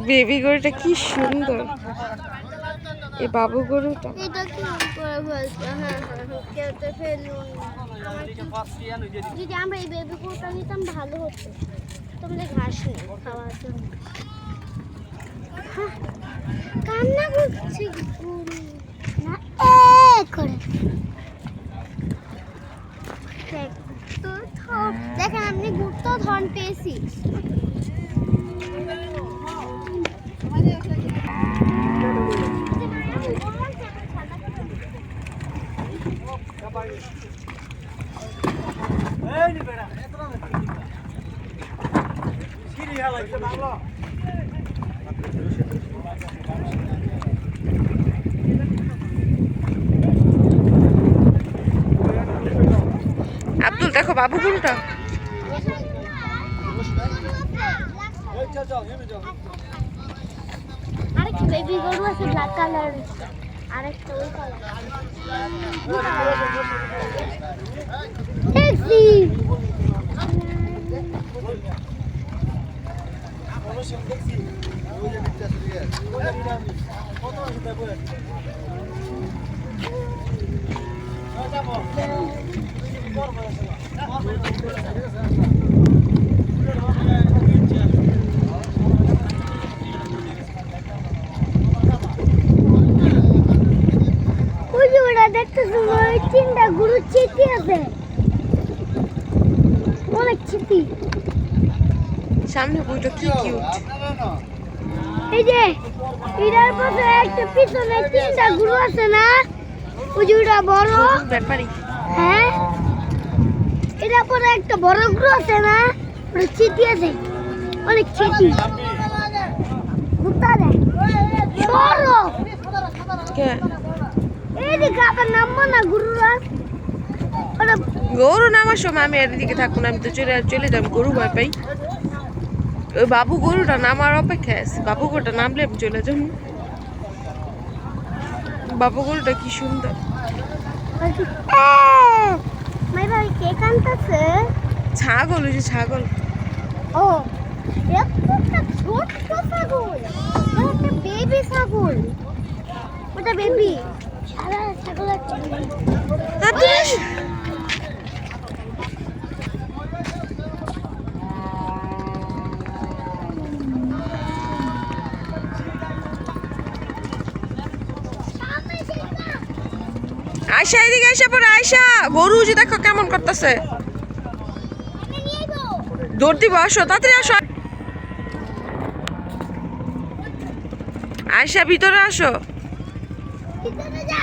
Baby গরুটা কি সুন্দর। এই বাবু গরুটা এটা কি করে ফেলছে? হ্যাঁ কেউ তো ফেলুন। যদি আমরা এই বেবি গরুটা নিতাম ভালো হতো। তোমাদের ঘাস নেই খাওয়ার জন্য। কান্না করছে গরু না করে। দেখেন আপনি গুপ্ত ধন পেয়েছি। আব্দুল দেখো বাবু গরুটা। আরেকটা বেবি গরু আছে ব্ল্যাক কালার, আরেকটা ওই কালার। ট্যাক্সি দেখতেছো তিনটা গরু চিঠি আছে, অনেক চিঠি। সামনে বইটা কি কিউট। এই যে এটার পাশে একটা পিছনে তিনটা গরু আছে না, ওই যে ওটা বড় ব্যাপারই। হ্যাঁ এটা পরে একটা বড় গরু আছে না, ওটা চিঠি আছে, অনেক চিঠি। কুত্তা দেয় বড় কে এইদিকে আবার নামবো না গরুরা। গরু নামার সময় আমি এদিকে থাকুন, আমি তো চলে যাবো, গরু ভয় পাই। ওই বাবু গরুটা নামার অপেক্ষায় আছে, বাবু গরুটা নামলে আমি চলে যাবো। বাবু গরুটা কি সুন্দর। ছাগল, ওই যে ছাগল। ও একটা ছোট্ট ছাগল, একটা বেবি ছাগল, ওটা বেবি। ছাগল আয়শা এদিকে এসে পড়ে। আয়শা গরু যে দেখো কেমন করতেছে, দৌড় দিব, আসো তাড়াতাড়ি আসো। আয়শা ভিতরে আসো। যা